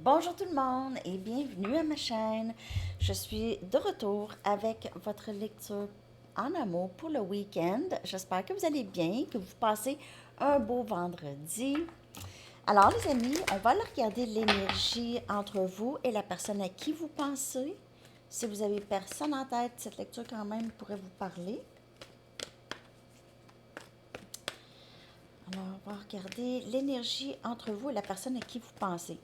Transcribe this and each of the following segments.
Bonjour tout le monde et bienvenue à ma chaîne. Je suis de retour avec votre lecture en amour pour le week-end. J'espère que vous allez bien, que vous passez un beau vendredi. Alors les amis, on va regarder l'énergie entre vous et la personne à qui vous pensez. Si vous avez personne en tête, cette lecture quand même pourrait vous parler. Alors on va regarder l'énergie entre vous et la personne à qui vous pensez.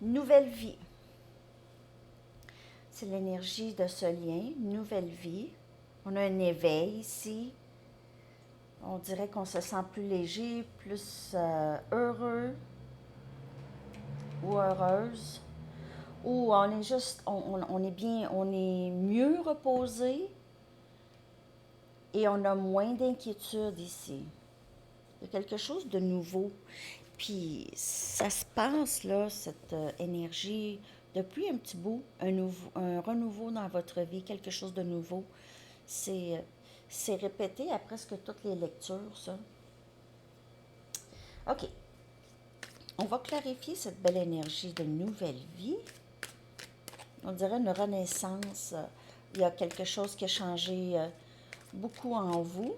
Nouvelle vie. C'est l'énergie de ce lien, nouvelle vie. On a un éveil ici. On dirait qu'on se sent plus léger, plus heureux ou heureuse. Ou on est juste, on est bien, on est mieux reposé et on a moins d'inquiétude ici. Il y a quelque chose de nouveau. Puis ça se passe, là, cette énergie, depuis un petit bout, un renouveau dans votre vie, quelque chose de nouveau. C'est, c'est répété à presque toutes les lectures, ça. OK. On va clarifier cette belle énergie de nouvelle vie. On dirait une renaissance. Il y a quelque chose qui a changé beaucoup en vous.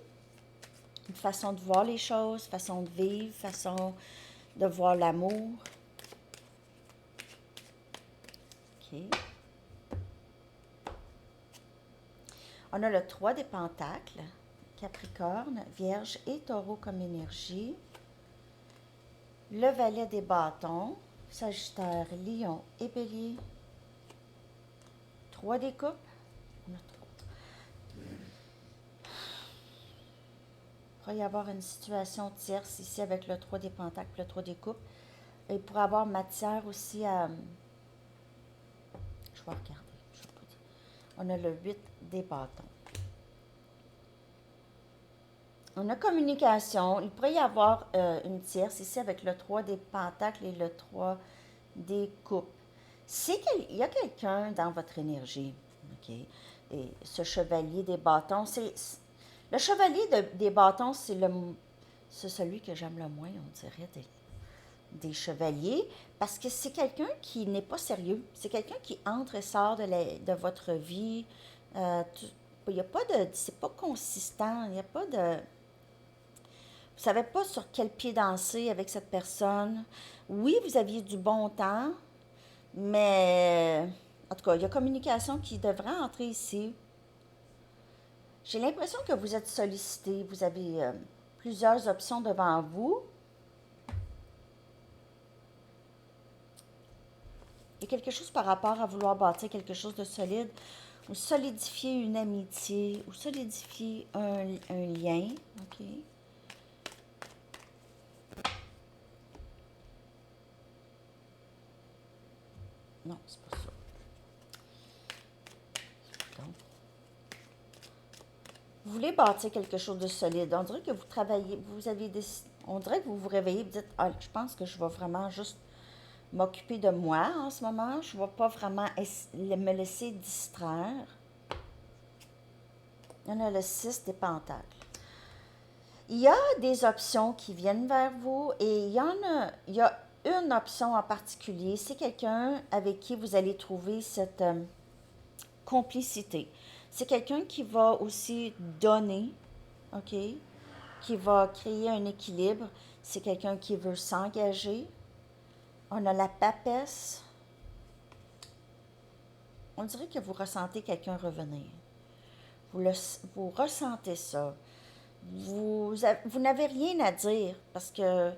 Une façon de voir les choses, façon de vivre, façon de voir l'amour. OK. On a le 3 des pentacles, Capricorne, Vierge et Taureau comme énergie. Le valet des bâtons, Sagittaire, Lion et Bélier. 3 des coupes. On a 3. Il pourrait y avoir une situation tierce ici avec le 3 des pentacles, le 3 des coupes. Et il pourrait y avoir matière aussi à... Je vais regarder. Je vais pas dire. On a le 8 des bâtons. On a communication. Il pourrait y avoir une tierce ici avec le 3 des pentacles et le 3 des coupes. Il y a quelqu'un dans votre énergie, OK? Et ce chevalier des bâtons, le chevalier des bâtons, c'est celui que j'aime le moins, on dirait, des chevaliers, parce que c'est quelqu'un qui n'est pas sérieux. C'est quelqu'un qui entre et sort de votre vie. Il n'y a pas de... C'est pas consistant. Il n'y a pas de... Vous savez pas sur quel pied danser avec cette personne. Oui, vous aviez du bon temps, mais en tout cas, il y a communication qui devrait entrer ici. J'ai l'impression que vous êtes sollicité. Vous avez plusieurs options devant vous. Il y a quelque chose par rapport à vouloir bâtir quelque chose de solide, ou solidifier une amitié, ou solidifier un lien. OK? Non, c'est pas ça. Donc, vous voulez bâtir quelque chose de solide. On dirait que vous travaillez, vous avez décidé, on dirait que vous vous réveillez et vous dites, ah, je pense que je vais vraiment juste m'occuper de moi en ce moment. Je ne vais pas vraiment me laisser distraire. Il y en a le 6 des pentacles. Il y a des options qui viennent vers vous et il y a une option en particulier. C'est quelqu'un avec qui vous allez trouver cette complicité. C'est quelqu'un qui va aussi donner, OK? Qui va créer un équilibre. C'est quelqu'un qui veut s'engager. On a la papesse. On dirait que vous ressentez quelqu'un revenir. Vous ressentez ça. Vous n'avez rien à dire parce que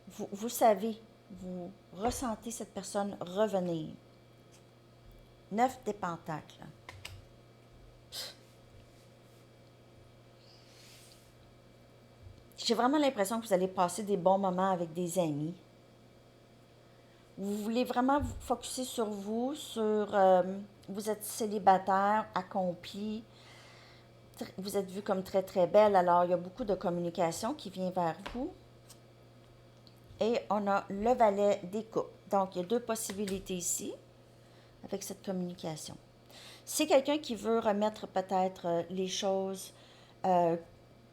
vous savez, vous ressentez cette personne revenir. 9 des pentacles. J'ai vraiment l'impression que vous allez passer des bons moments avec des amis. Vous voulez vraiment vous focusser sur vous, vous êtes célibataire, accompli, vous êtes vu comme très très belle, alors il y a beaucoup de communication qui vient vers vous. et on a le valet des coupes. Donc, il y a deux possibilités ici avec cette communication. C'est quelqu'un qui veut remettre peut-être les choses, euh,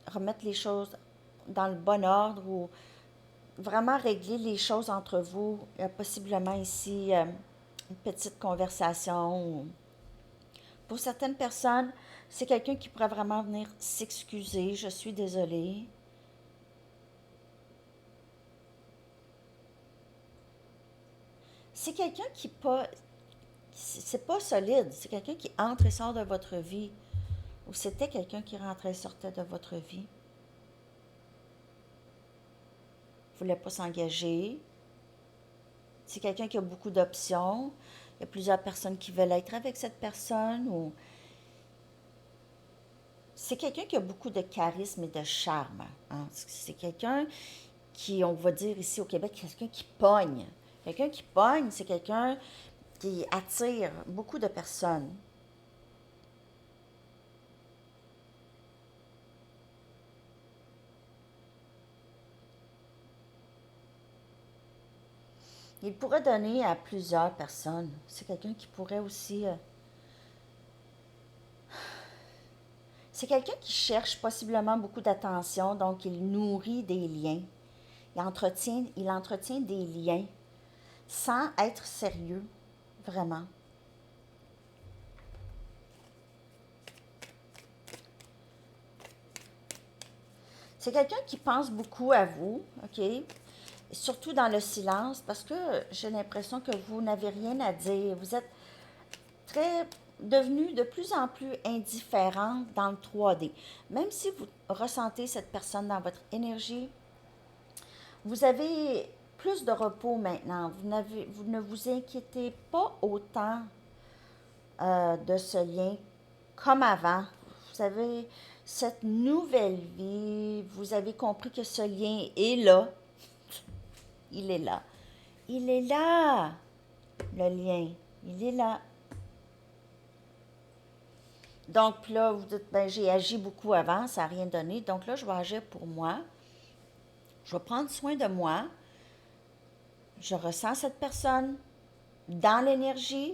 remettre les choses dans le bon ordre ou vraiment régler les choses entre vous. Il y a possiblement ici une petite conversation. Pour certaines personnes, c'est quelqu'un qui pourrait vraiment venir s'excuser. Je suis désolée. C'est quelqu'un qui pas, c'est pas solide. C'est quelqu'un qui entre et sort de votre vie. Ou c'était quelqu'un qui rentrait et sortait de votre vie. Ne voulait pas s'engager. C'est quelqu'un qui a beaucoup d'options. Il y a plusieurs personnes qui veulent être avec cette personne. Ou c'est quelqu'un qui a beaucoup de charisme et de charme. Hein. C'est quelqu'un qui, on va dire ici au Québec, quelqu'un qui pogne. Quelqu'un qui pogne, c'est quelqu'un qui attire beaucoup de personnes. Il pourrait donner à plusieurs personnes. C'est quelqu'un qui pourrait aussi... c'est quelqu'un qui cherche possiblement beaucoup d'attention, donc il nourrit des liens. Il entretient des liens sans être sérieux, vraiment. C'est quelqu'un qui pense beaucoup à vous, OK? Surtout dans le silence, parce que j'ai l'impression que vous n'avez rien à dire. Vous êtes très devenu de plus en plus indifférent dans le 3D. Même si vous ressentez cette personne dans votre énergie, vous avez plus de repos maintenant. Vous ne vous inquiétez pas autant de ce lien comme avant. Vous avez cette nouvelle vie. Vous avez compris que ce lien est là. Il est là. Il est là, le lien. Il est là. Donc là, vous dites, ben, j'ai agi beaucoup avant, ça n'a rien donné. Donc là, je vais agir pour moi. Je vais prendre soin de moi. Je ressens cette personne dans l'énergie,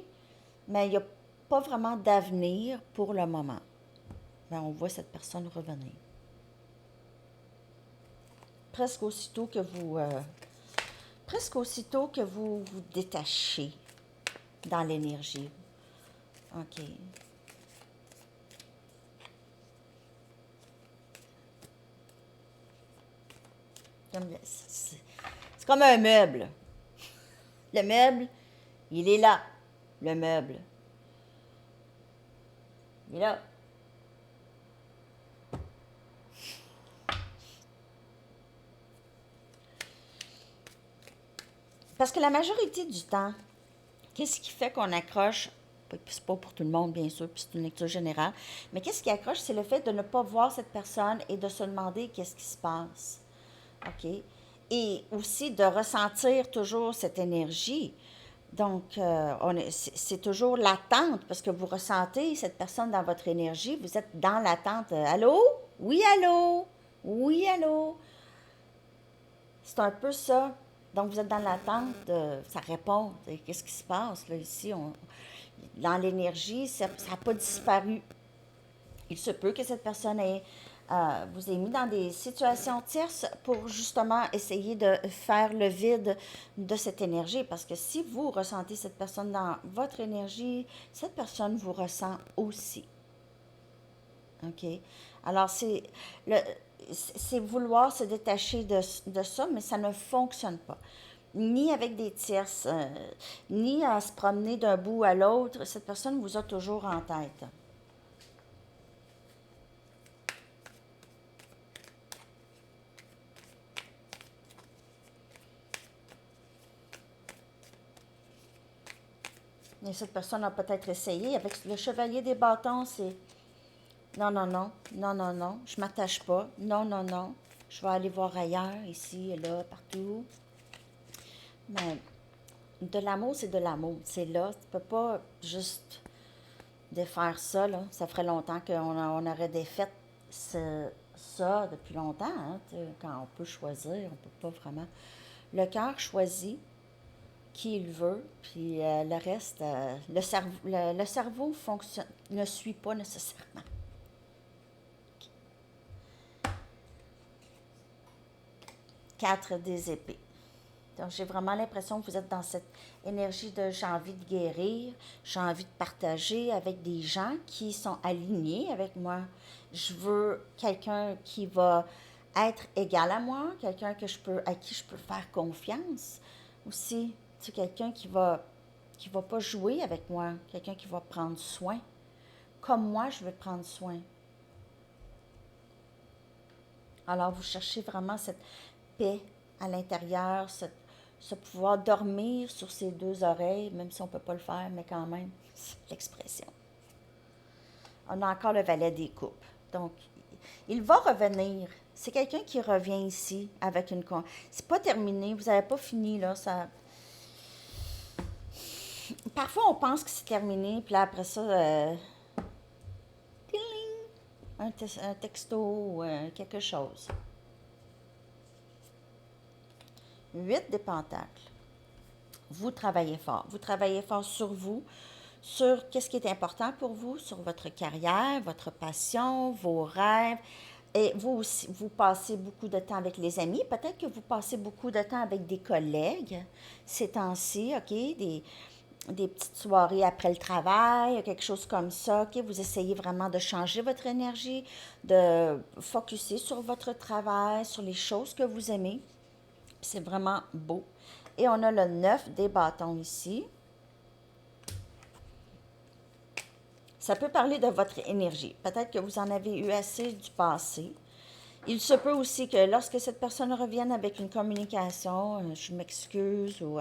mais il n'y a pas vraiment d'avenir pour le moment. Ben, on voit cette personne revenir. Presque aussitôt que vous vous détachez dans l'énergie. OK. C'est comme un meuble. Le meuble, il est là. Le meuble. Il est là. Parce que la majorité du temps, qu'est-ce qui fait qu'on accroche? C'est pas pour tout le monde, bien sûr, puis c'est une lecture générale. Mais qu'est-ce qui accroche? C'est le fait de ne pas voir cette personne et de se demander qu'est-ce qui se passe. OK? Et aussi de ressentir toujours cette énergie. Donc, c'est toujours l'attente, parce que vous ressentez cette personne dans votre énergie. Vous êtes dans l'attente. Allô? Oui, allô? Oui, allô? C'est un peu ça. Donc, vous êtes dans l'attente de ça répond. Qu'est-ce qui se passe là, ici? Dans l'énergie, ça n'a pas disparu. Il se peut que cette personne vous ait mis dans des situations tierces pour justement essayer de faire le vide de cette énergie. Parce que si vous ressentez cette personne dans votre énergie, cette personne vous ressent aussi. OK? Alors, c'est vouloir se détacher de ça, mais ça ne fonctionne pas. Ni avec des tierces, ni à se promener d'un bout à l'autre. Cette personne vous a toujours en tête. Et cette personne a peut-être essayé. Avec le chevalier des bâtons, c'est non, non, non, non, non, non, je m'attache pas. Non, non, non, je vais aller voir ailleurs, ici et là, partout. Mais de l'amour, c'est de l'amour. C'est là. Tu peux pas juste défaire ça, là. Ça ferait longtemps on aurait défait ça depuis longtemps. Hein, quand on peut choisir, on peut pas vraiment Le cœur choisit qui il veut, puis le reste, le cerveau fonctionne, ne suit pas nécessairement. 4 des épées. Donc, j'ai vraiment l'impression que vous êtes dans cette énergie de j'ai envie de guérir, j'ai envie de partager avec des gens qui sont alignés avec moi. Je veux quelqu'un qui va être égal à moi, quelqu'un à qui je peux faire confiance aussi. C'est quelqu'un qui va pas jouer avec moi, quelqu'un qui va prendre soin, comme moi je veux prendre soin. Alors, vous cherchez vraiment cette paix à l'intérieur, ce pouvoir dormir sur ses deux oreilles, même si on ne peut pas le faire, mais quand même, c'est l'expression. On a encore le valet des coupes. Donc, il va revenir. C'est quelqu'un qui revient ici avec une... C'est pas terminé, vous n'avez pas fini, là. Ça... Parfois, on pense que c'est terminé, puis là, après ça, un texto ou quelque chose. 8 des pentacles. Vous travaillez fort. Vous travaillez fort sur vous, sur qu'est-ce qui est important pour vous, sur votre carrière, votre passion, vos rêves. Et vous aussi, vous passez beaucoup de temps avec les amis. Peut-être que vous passez beaucoup de temps avec des collègues ces temps-ci, OK? Des petites soirées après le travail, quelque chose comme ça. OK? Vous essayez vraiment de changer votre énergie, de focusser sur votre travail, sur les choses que vous aimez. C'est vraiment beau. Et on a le 9 des bâtons ici. Ça peut parler de votre énergie. Peut-être que vous en avez eu assez du passé. Il se peut aussi que lorsque cette personne revienne avec une communication, je m'excuse ou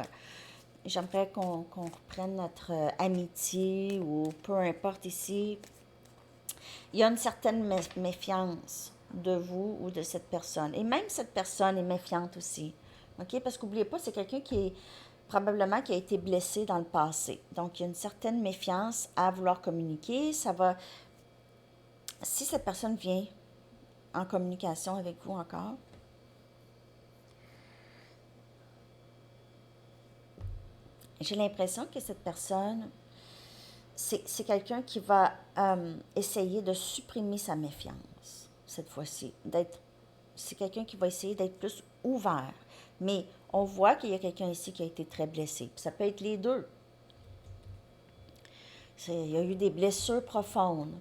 j'aimerais qu'on reprenne notre amitié ou peu importe ici, il y a une certaine méfiance de vous ou de cette personne. Et même cette personne est méfiante aussi. OK? Parce qu'oubliez pas, c'est quelqu'un qui est probablement qui a été blessé dans le passé. Donc, il y a une certaine méfiance à vouloir communiquer. Ça va... Si cette personne vient en communication avec vous encore, j'ai l'impression que cette personne, c'est quelqu'un qui va essayer de supprimer sa méfiance cette fois-ci. C'est quelqu'un qui va essayer d'être plus ouvert. Mais on voit qu'il y a quelqu'un ici qui a été très blessé. Puis ça peut être les deux. Il y a eu des blessures profondes.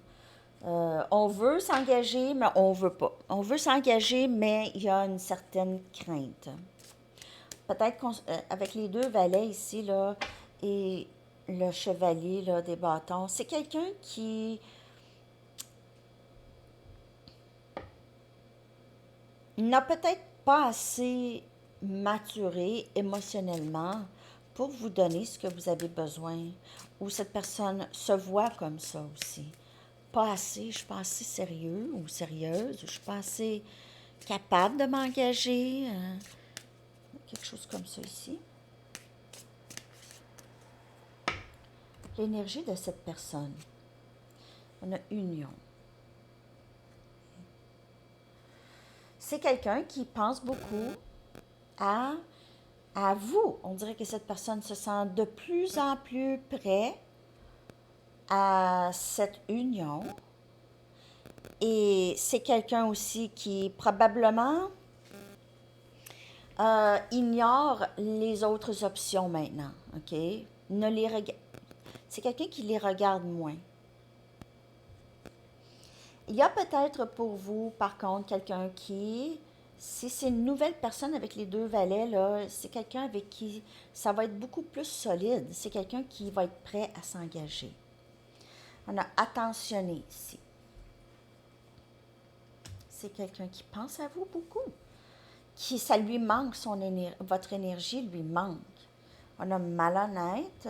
On veut s'engager, mais on ne veut pas. On veut s'engager, mais il y a une certaine crainte. Peut-être qu'avec les deux valets ici, là, et le chevalier là, des bâtons, c'est quelqu'un qui n'a peut-être pas assez maturé émotionnellement pour vous donner ce que vous avez besoin. Ou cette personne se voit comme ça aussi. Pas assez, je ne suis pas assez sérieux ou sérieuse, ou je ne suis pas assez capable de m'engager. Quelque chose comme ça ici. L'énergie de cette personne. On a union. C'est quelqu'un qui pense beaucoup à vous. On dirait que cette personne se sent de plus en plus près à cette union. Et c'est quelqu'un aussi qui probablement ignore les autres options maintenant. OK? Ne les C'est quelqu'un qui les regarde moins. Il y a peut-être pour vous, par contre, quelqu'un qui, si c'est une nouvelle personne avec les deux valets, là, c'est quelqu'un avec qui ça va être beaucoup plus solide. C'est quelqu'un qui va être prêt à s'engager. On a attentionné ici. C'est quelqu'un qui pense à vous beaucoup. Ça lui manque, votre énergie lui manque. On a malhonnête.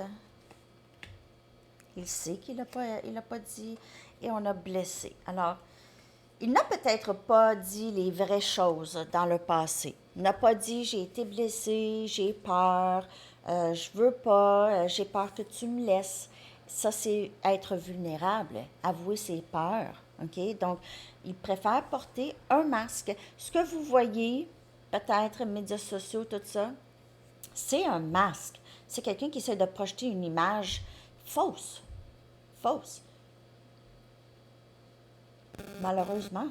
Il sait qu'il n'a pas dit. Et on a blessé. Alors, il n'a peut-être pas dit les vraies choses dans le passé. Il n'a pas dit j'ai été blessé, j'ai peur, je veux pas, j'ai peur que tu me laisses. Ça, c'est être vulnérable, avouer ses peurs. OK? Donc, il préfère porter un masque. Ce que vous voyez, peut-être médias sociaux, tout ça, C'est un masque. C'est quelqu'un qui essaie de projeter une image fausse. Fausse. Malheureusement.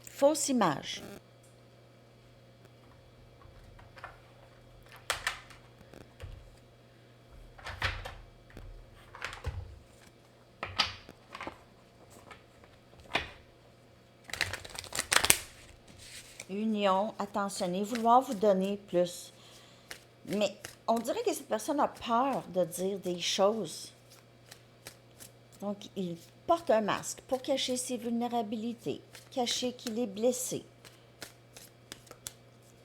Fausse image. Union, attentionner, vouloir vous donner plus. Mais on dirait que cette personne a peur de dire des choses. Donc, il porte un masque pour cacher ses vulnérabilités, cacher qu'il est blessé,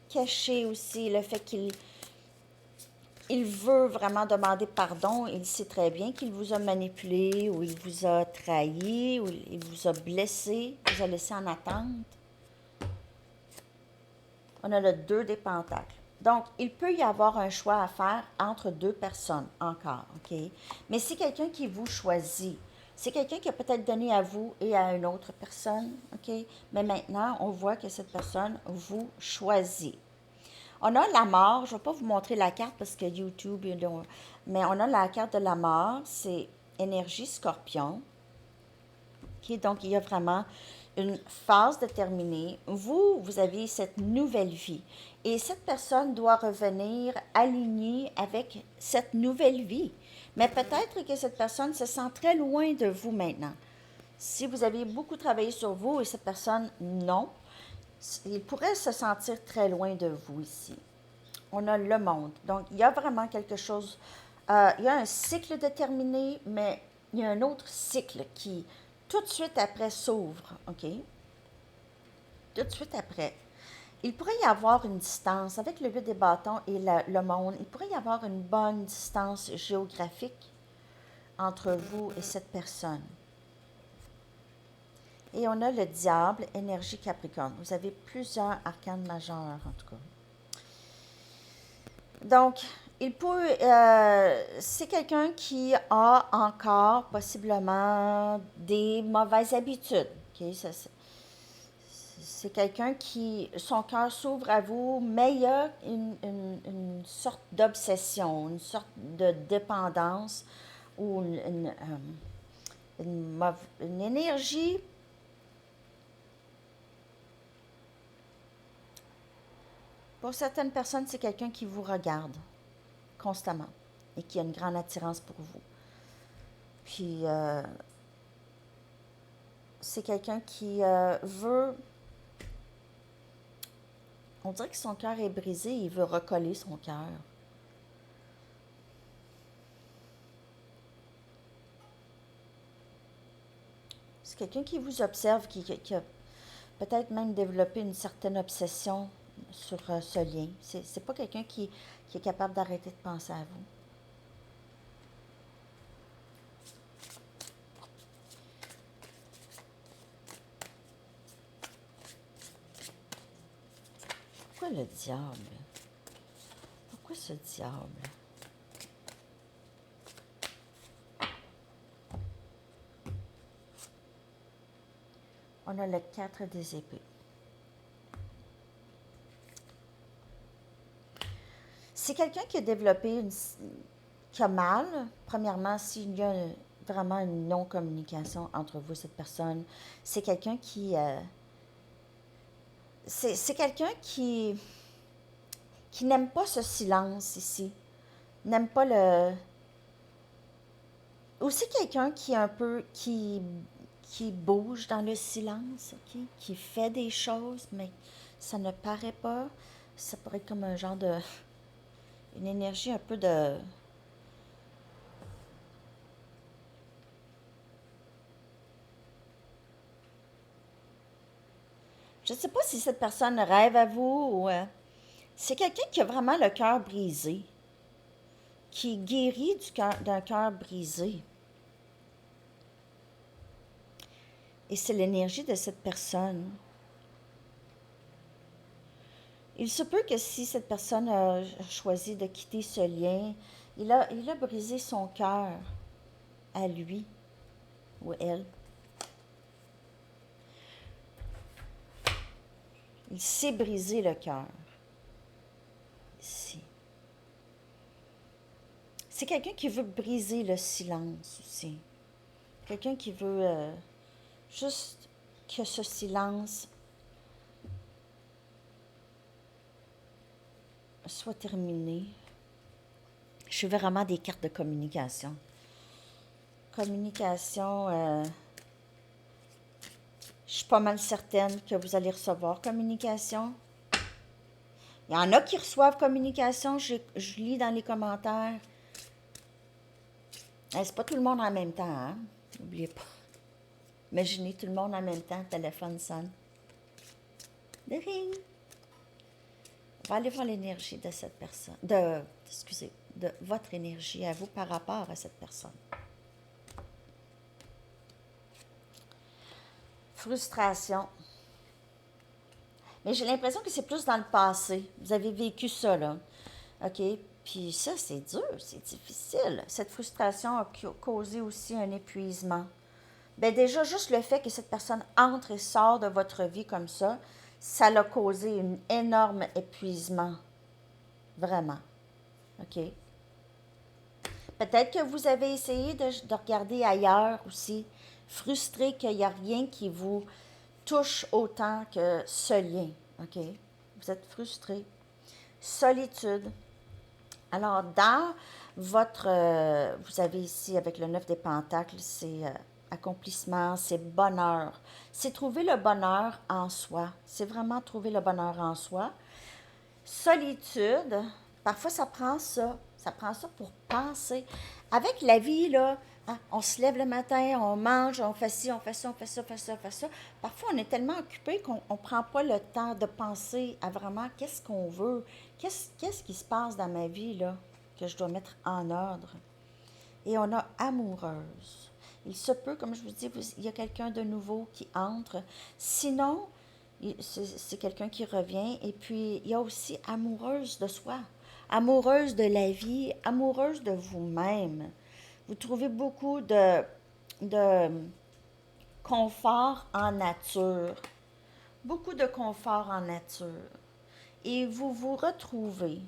cacher aussi le fait qu'il veut vraiment demander pardon. Il sait très bien qu'il vous a manipulé, ou il vous a trahi, ou il vous a blessé, vous a laissé en attente. On a le 2 des pentacles. Donc, il peut y avoir un choix à faire entre deux personnes encore, OK? Mais c'est quelqu'un qui vous choisit. C'est quelqu'un qui a peut-être donné à vous et à une autre personne, OK? Mais maintenant, on voit que cette personne vous choisit. On a la mort. Je ne vais pas vous montrer la carte parce que YouTube, mais on a la carte de la mort. C'est énergie scorpion. OK? Donc, il y a vraiment une phase déterminée. Vous avez cette nouvelle vie. Et cette personne doit revenir alignée avec cette nouvelle vie. Mais peut-être que cette personne se sent très loin de vous maintenant. Si vous avez beaucoup travaillé sur vous et cette personne, non, il pourrait se sentir très loin de vous ici. On a le monde. Donc, il y a vraiment quelque chose. Il y a un cycle déterminé, mais il y a un autre cycle qui, tout de suite après, s'ouvre. OK? Tout de suite après. Il pourrait y avoir une distance, avec le 8 des bâtons et le monde, il pourrait y avoir une bonne distance géographique entre vous et cette personne. Et on a le diable, énergie capricorne. Vous avez plusieurs arcanes majeures, en tout cas. Donc, c'est quelqu'un qui a encore possiblement des mauvaises habitudes. Okay? C'est quelqu'un qui, son cœur s'ouvre à vous, mais il y a une sorte d'obsession, une sorte de dépendance ou une énergie. Pour certaines personnes, c'est quelqu'un qui vous regarde constamment et qui a une grande attirance pour vous. Puis, c'est quelqu'un qui veut... On dirait que son cœur est brisé, il veut recoller son cœur. C'est quelqu'un qui vous observe, qui a peut-être même développé une certaine obsession sur ce lien. C'est pas quelqu'un qui est capable d'arrêter de penser à vous. Pourquoi le diable? Pourquoi ce diable? On a le 4 des épées. C'est quelqu'un qui a développé qui a mal. Premièrement, s'il y a vraiment une non-communication entre vous et cette personne, c'est quelqu'un qui... c'est quelqu'un qui n'aime pas ce silence ici. N'aime pas le... Aussi quelqu'un qui est un peu... qui bouge dans le silence, OK? Qui fait des choses, mais ça ne paraît pas. Ça pourrait être comme un genre de... Une énergie un peu de... Je ne sais pas si cette personne rêve à vous ou... c'est quelqu'un qui a vraiment le cœur brisé, qui guérit d'un cœur brisé. Et c'est l'énergie de cette personne. Il se peut que si cette personne a choisi de quitter ce lien, il a brisé son cœur à lui ou elle. Il sait briser le cœur. Ici. C'est quelqu'un qui veut briser le silence aussi. Quelqu'un qui veut juste que ce silence soit terminé. Je veux vraiment des cartes de communication. Communication, je suis pas mal certaine que vous allez recevoir communication. Il y en a qui reçoivent communication, je lis dans les commentaires. C'est pas tout le monde en même temps, hein? N'oubliez pas. Imaginez tout le monde en même temps, le téléphone sonne. De ring. On va aller voir l'énergie de cette personne. Excusez, de votre énergie à vous par rapport à cette personne. Frustration. Mais j'ai l'impression que c'est plus dans le passé. Vous avez vécu ça, là. OK? Puis ça, c'est dur, c'est difficile. Cette frustration a causé aussi un épuisement. Bien déjà, juste le fait que cette personne entre et sort de votre vie comme ça l'a causé un énorme épuisement. Vraiment. OK? Peut-être que vous avez essayé de regarder ailleurs aussi, frustré qu'il n'y a rien qui vous touche autant que ce lien. OK? Vous êtes frustré. Solitude. Alors, dans votre... vous avez ici, avec le 9 des Pentacles, c'est accomplissement, c'est bonheur. C'est trouver le bonheur en soi. C'est vraiment trouver le bonheur en soi. Solitude, parfois ça prend ça. Ça prend ça pour penser. Avec la vie, là, hein, on se lève le matin, on mange, on fait ci, on fait ça, on fait ça, on fait ça, on fait ça. Parfois, on est tellement occupé qu'on ne prend pas le temps de penser à vraiment qu'est-ce qu'on veut, qu'est-ce qui se passe dans ma vie, là, que je dois mettre en ordre. Et on a amoureuse. Il se peut, comme je vous dis, il y a quelqu'un de nouveau qui entre. Sinon, c'est quelqu'un qui revient. Et puis, il y a aussi amoureuse de soi, amoureuse de la vie, amoureuse de vous-même. Vous trouvez beaucoup de confort en nature, beaucoup de confort en nature. Et vous vous retrouvez,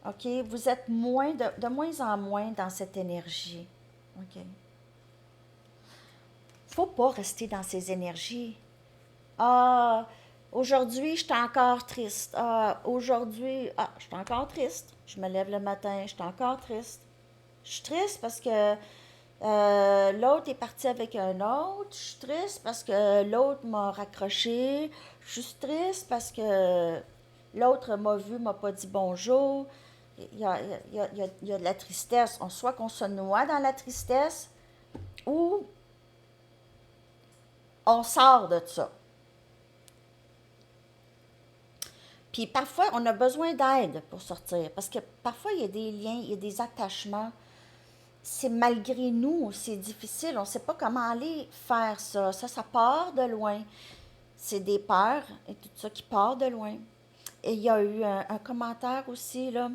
OK? Vous êtes de moins en moins dans cette énergie, OK? Faut pas rester dans ces énergies. Ah, aujourd'hui, je suis encore triste. Je suis encore triste. Je me lève le matin, je suis encore triste. Je suis triste parce que l'autre est parti avec un autre. Je suis triste parce que l'autre m'a raccroché. Je suis triste parce que l'autre m'a vu, m'a pas dit bonjour. Il y a de la tristesse. Soit qu'on se noie dans la tristesse ou on sort de ça. Puis parfois, on a besoin d'aide pour sortir. Parce que parfois, il y a des liens, il y a des attachements. C'est malgré nous, c'est difficile. On ne sait pas comment aller faire ça. Ça part de loin. C'est des peurs et tout ça qui part de loin. Et il y a eu un commentaire aussi, là,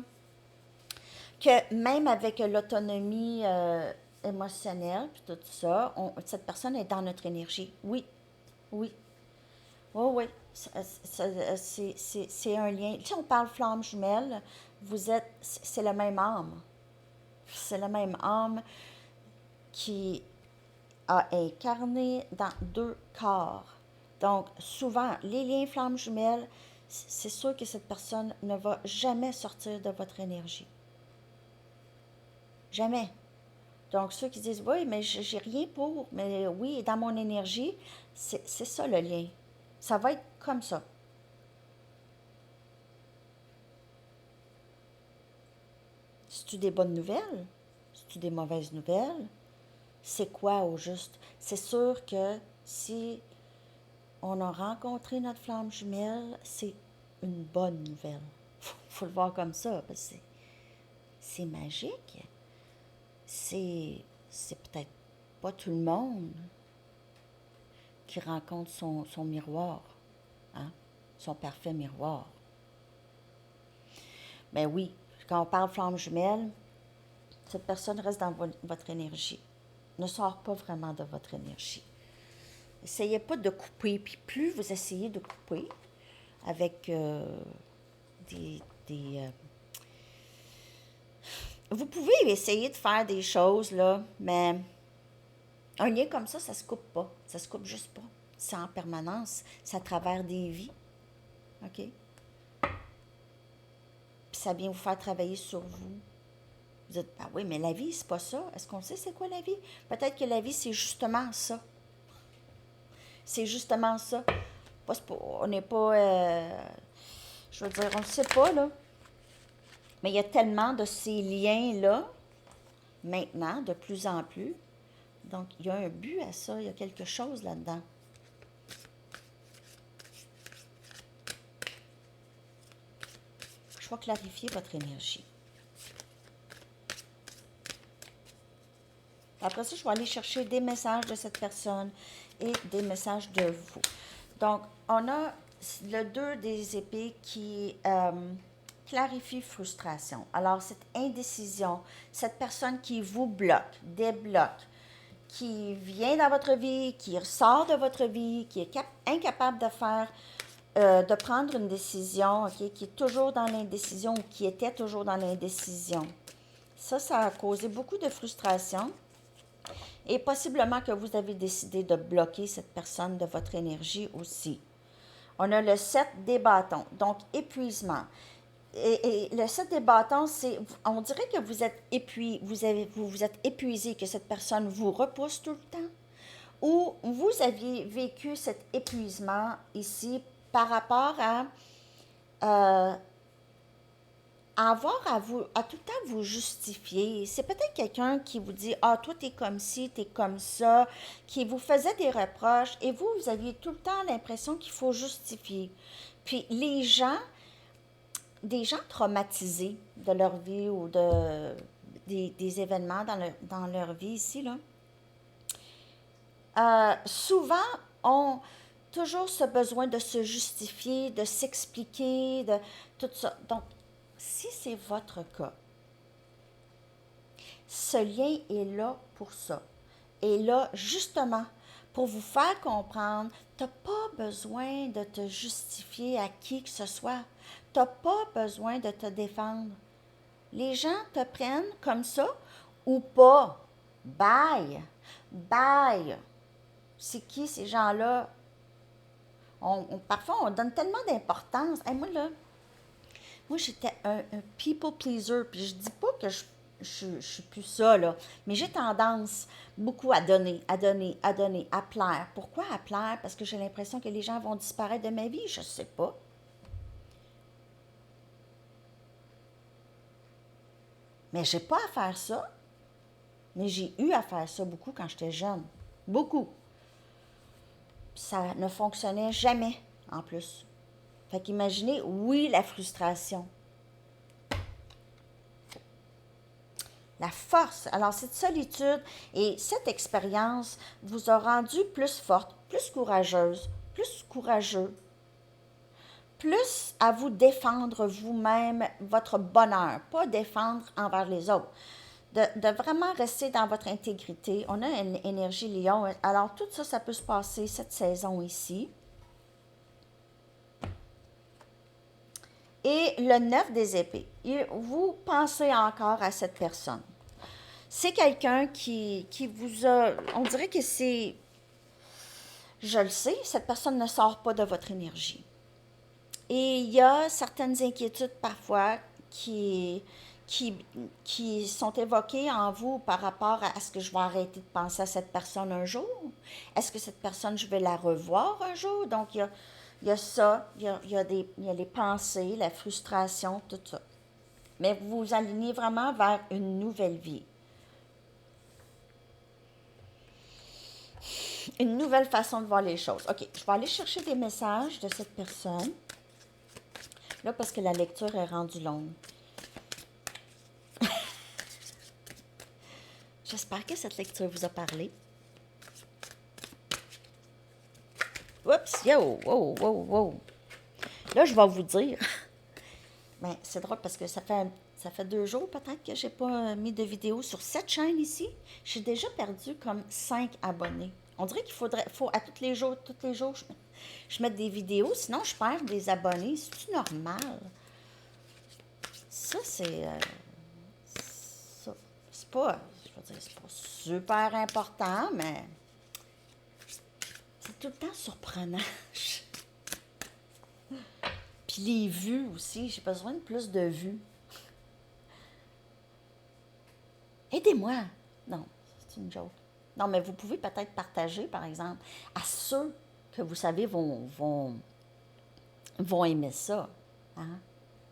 que même avec l'autonomie émotionnelle, puis tout ça, cette personne est dans notre énergie. Oui, oui, oui, oui. C'est un lien. Si on parle flamme jumelle, c'est la même âme. C'est la même âme qui a incarné dans deux corps. Donc, souvent, les liens flammes jumelles, c'est sûr que cette personne ne va jamais sortir de votre énergie. Jamais. Donc, ceux qui disent, oui, mais j'ai rien pour, mais oui, dans mon énergie, c'est ça le lien. Ça va être comme ça. C'est-tu des bonnes nouvelles? C'est-tu des mauvaises nouvelles? C'est quoi au juste? C'est sûr que si on a rencontré notre flamme jumelle, c'est une bonne nouvelle. Faut le voir comme ça, parce que c'est magique. C'est peut-être pas tout le monde qui rencontre son miroir, hein? Son parfait miroir. Mais oui, quand on parle flamme jumelle, cette personne reste dans votre énergie. Ne sort pas vraiment de votre énergie. Essayez pas de couper. Puis plus vous essayez de couper, avec des vous pouvez essayer de faire des choses, là, mais un lien comme ça se coupe pas. Ça se coupe juste pas. C'est en permanence. C'est à travers des vies. OK? Puis ça vient vous faire travailler sur vous. Vous dites, ah oui, mais la vie, c'est pas ça. Est-ce qu'on sait c'est quoi la vie? Peut-être que la vie, c'est justement ça. C'est justement ça. On n'est pas... je veux dire, on ne sait pas, là. Mais il y a tellement de ces liens-là, maintenant, de plus en plus. Donc, il y a un but à ça. Il y a quelque chose là-dedans. Je vais clarifier votre énergie. Après ça, je vais aller chercher des messages de cette personne et des messages de vous. Donc, on a le 2 des épées qui clarifie frustration. Alors, cette indécision, cette personne qui vous bloque, débloque, qui vient dans votre vie, qui sort de votre vie, qui est incapable de faire, de prendre une décision, okay, qui est toujours dans l'indécision ou qui était toujours dans l'indécision. Ça a causé beaucoup de frustration. Et possiblement que vous avez décidé de bloquer cette personne de votre énergie aussi. On a le 7 des bâtons, donc épuisement. Et le 7 des bâtons, c'est, on dirait que vous êtes vous êtes épuisé, que cette personne vous repousse tout le temps. Ou vous aviez vécu cet épuisement ici par rapport à avoir à tout le temps vous justifier. C'est peut-être quelqu'un qui vous dit « Ah, toi, t'es comme ci, t'es comme ça », qui vous faisait des reproches et vous aviez tout le temps l'impression qu'il faut justifier. Puis les gens, des gens traumatisés de leur vie ou des événements dans leur vie ici, là, souvent ont toujours ce besoin de se justifier, de s'expliquer, de tout ça. Donc, si c'est votre cas, ce lien est là pour ça. Et là, justement, pour vous faire comprendre, tu n'as pas besoin de te justifier à qui que ce soit. Tu n'as pas besoin de te défendre. Les gens te prennent comme ça ou pas. Bye. Bye. C'est qui ces gens-là? Parfois, on donne tellement d'importance. Hey, moi, j'étais un people pleaser, puis je dis pas que je suis plus ça, là, mais j'ai tendance beaucoup à donner, à plaire. Pourquoi à plaire? Parce que j'ai l'impression que les gens vont disparaître de ma vie, je sais pas. Mais j'ai pas à faire ça, mais j'ai eu à faire ça beaucoup quand j'étais jeune. Beaucoup. Ça ne fonctionnait jamais, en plus. Fait qu'imaginez, oui, la frustration. La force. Alors, cette solitude et cette expérience vous a rendu plus forte, plus courageuse, plus courageux, plus à vous défendre vous-même votre bonheur, pas défendre envers les autres. De vraiment rester dans votre intégrité. On a une énergie lion. Alors, tout ça, ça peut se passer cette saison ici. Et le 9 des épées. Vous pensez encore à cette personne. C'est quelqu'un qui vous a... On dirait que c'est... Je le sais, cette personne ne sort pas de votre énergie. Et il y a certaines inquiétudes parfois qui sont évoquées en vous par rapport à est-ce que je vais arrêter de penser à cette personne un jour? Est-ce que cette personne, je vais la revoir un jour? Donc, il y a ça, il y a les pensées, la frustration, tout ça. Mais vous vous alignez vraiment vers une nouvelle vie. Une nouvelle façon de voir les choses. OK, je vais aller chercher des messages de cette personne. Là, parce que la lecture est rendue longue. J'espère que cette lecture vous a parlé. Oups, yo, wow, wow, wow. Là, je vais vous dire. Mais c'est drôle parce que ça fait 2 jours peut-être que j'ai pas mis de vidéo sur cette chaîne ici. J'ai déjà perdu comme 5 abonnés. On dirait qu'il faut à tous les jours, je mette des vidéos, sinon je perds des abonnés. C'est-tu normal? Ça, c'est pas, je veux dire, c'est pas super important, mais c'est tout le temps surprenant. Puis les vues aussi, j'ai besoin de plus de vues. Aidez-moi. Non, c'est une joke. Non, mais vous pouvez peut-être partager, par exemple, à ceux que vous savez vont aimer ça. Hein?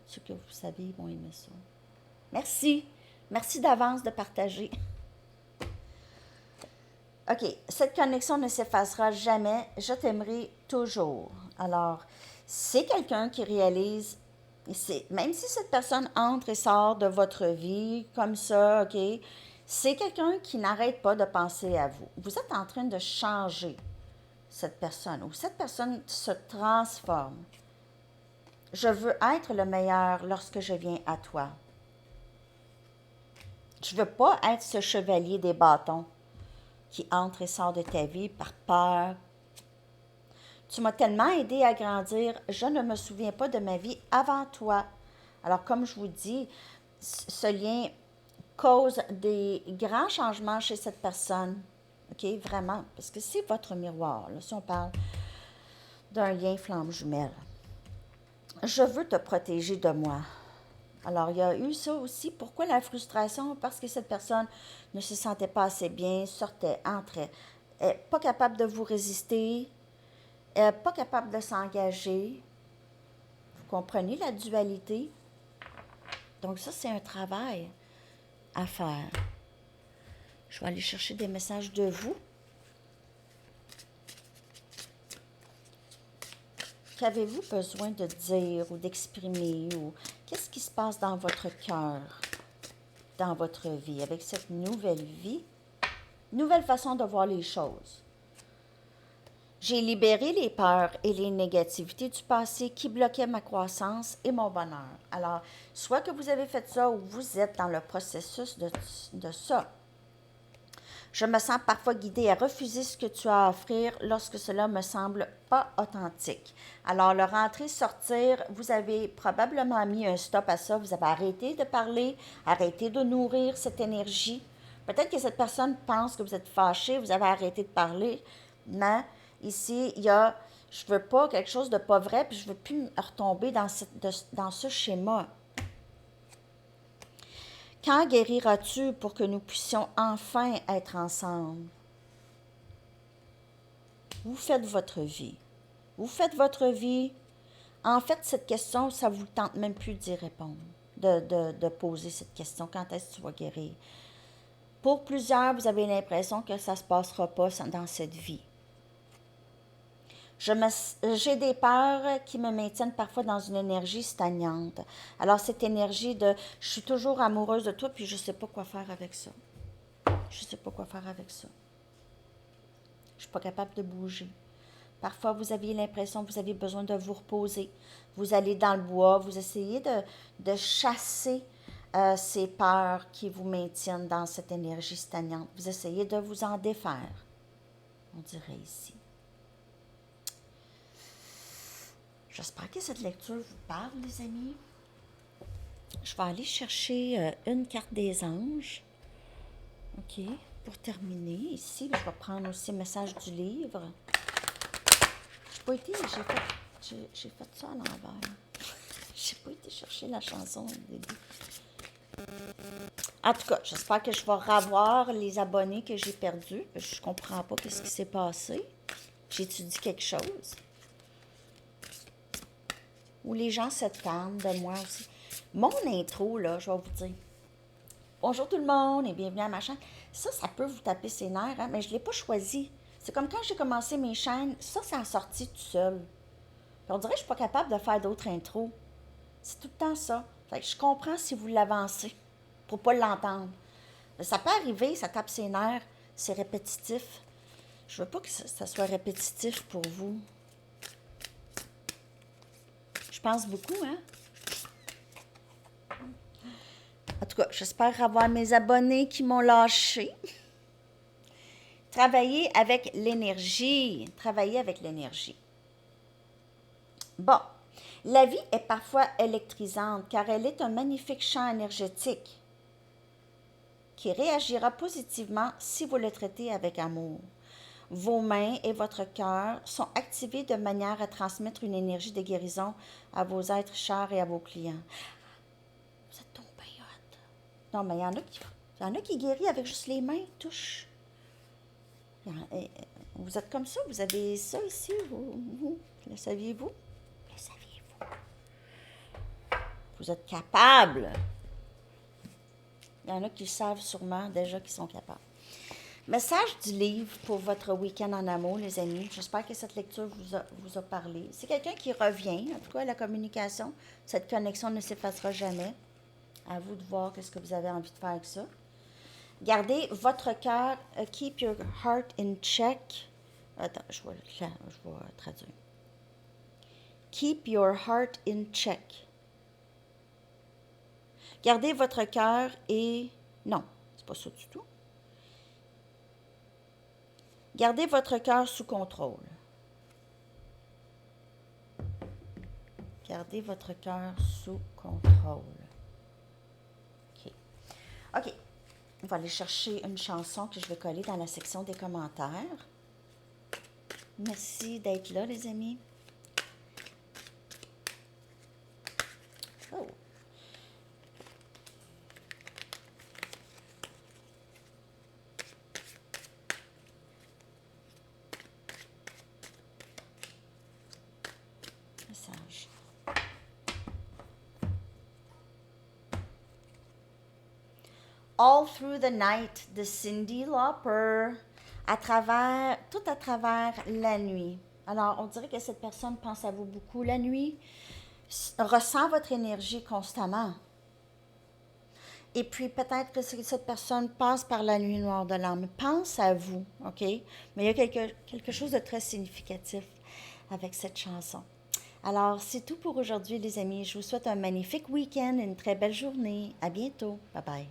Ceux que vous savez vont aimer ça. Merci. Merci d'avance de partager. OK. Cette connexion ne s'effacera jamais. Je t'aimerai toujours. Alors, c'est quelqu'un qui réalise, même si cette personne entre et sort de votre vie comme ça, OK, c'est quelqu'un qui n'arrête pas de penser à vous. Vous êtes en train de changer cette personne, ou cette personne se transforme. Je veux être le meilleur lorsque je viens à toi. Je ne veux pas être ce chevalier des bâtons qui entre et sort de ta vie par peur. Tu m'as tellement aidé à grandir, je ne me souviens pas de ma vie avant toi. Alors, comme je vous dis, ce lien cause des grands changements chez cette personne. OK, vraiment, parce que c'est votre miroir, là, si on parle d'un lien flamme jumelle. Je veux te protéger de moi. Alors, il y a eu ça aussi. Pourquoi la frustration? Parce que cette personne ne se sentait pas assez bien, sortait, entrait, pas capable de vous résister, pas capable de s'engager. Vous comprenez la dualité? Donc ça, c'est un travail à faire. Je vais aller chercher des messages de vous. Qu'avez-vous besoin de dire ou d'exprimer, ou qu'est-ce qui se passe dans votre cœur, dans votre vie, avec cette nouvelle vie, nouvelle façon de voir les choses? J'ai libéré les peurs et les négativités du passé qui bloquaient ma croissance et mon bonheur. Alors, soit que vous avez fait ça ou vous êtes dans le processus de ça. Je me sens parfois guidée à refuser ce que tu as à offrir lorsque cela me semble pas authentique. Alors, le rentrer-sortir, vous avez probablement mis un stop à ça. Vous avez arrêté de parler, arrêté de nourrir cette énergie. Peut-être que cette personne pense que vous êtes fâché, vous avez arrêté de parler, mais ici, il y a, je veux pas quelque chose de pas vrai, puis je veux plus retomber dans ce schéma. Quand guériras-tu pour que nous puissions enfin être ensemble? Vous faites votre vie. Vous faites votre vie. En fait, cette question, ça ne vous tente même plus d'y répondre, de poser cette question. Quand est-ce que tu vas guérir? Pour plusieurs, vous avez l'impression que ça ne se passera pas dans cette vie. J'ai des peurs qui me maintiennent parfois dans une énergie stagnante. Alors, cette énergie de « je suis toujours amoureuse de toi, puis je ne sais pas quoi faire avec ça. Je ne sais pas quoi faire avec ça. Je ne suis pas capable de bouger. » Parfois, vous aviez l'impression que vous aviez besoin de vous reposer. Vous allez dans le bois, vous essayez de chasser ces peurs qui vous maintiennent dans cette énergie stagnante. Vous essayez de vous en défaire, on dirait ici. J'espère que cette lecture vous parle, les amis. Je vais aller chercher une carte des anges. OK. Pour terminer, ici, je vais prendre aussi le message du livre. J'ai fait ça à l'envers. J'ai pas été chercher la chanson au début. En tout cas, j'espère que je vais revoir les abonnés que j'ai perdus. Je comprends pas ce qui s'est passé. J'étudie quelque chose. Où les gens s'attendent de moi aussi. Mon intro, là, je vais vous dire. Bonjour tout le monde et bienvenue à ma chaîne. Ça peut vous taper ses nerfs, hein, mais je ne l'ai pas choisi. C'est comme quand j'ai commencé mes chaînes, ça a sorti tout seul. Puis on dirait que je ne suis pas capable de faire d'autres intros. C'est tout le temps ça. Fait que je comprends si vous l'avancez pour ne pas l'entendre. Ça peut arriver, ça tape ses nerfs, c'est répétitif. Je veux pas que ça soit répétitif pour vous. Je pense beaucoup, hein? En tout cas, j'espère avoir mes abonnés qui m'ont lâché. Travailler avec l'énergie. Travailler avec l'énergie. Bon, la vie est parfois électrisante car elle est un magnifique champ énergétique qui réagira positivement si vous le traitez avec amour. Vos mains et votre cœur sont activés de manière à transmettre une énergie de guérison à vos êtres chers et à vos clients. Vous êtes donc bien hot. Non, mais il y en a qui guérissent avec juste les mains, touche. Vous êtes comme ça, vous avez ça ici, vous le saviez-vous? Le saviez-vous? Vous êtes capable. Il y en a qui le savent sûrement déjà qu'ils sont capables. Message du livre pour votre week-end en amour, les amis. J'espère que cette lecture vous a parlé. C'est quelqu'un qui revient, en tout cas, à la communication. Cette connexion ne s'effacera jamais. À vous de voir ce que vous avez envie de faire avec ça. Gardez votre cœur. Keep your heart in check. Attends, je vais traduire. Keep your heart in check. Gardez votre cœur et... Non, c'est pas ça du tout. Gardez votre cœur sous contrôle. Gardez votre cœur sous contrôle. OK. OK. On va aller chercher une chanson que je vais coller dans la section des commentaires. Merci d'être là, les amis. Oh. Message. All Through the Night de Cyndi Lauper, tout à travers la nuit. Alors, on dirait que cette personne pense à vous beaucoup la nuit, ressent votre énergie constamment. Et puis, peut-être que cette personne passe par la nuit noire de l'âme, pense à vous, OK? Mais il y a quelque chose de très significatif avec cette chanson. Alors, c'est tout pour aujourd'hui, les amis. Je vous souhaite un magnifique week-end, une très belle journée. À bientôt. Bye bye.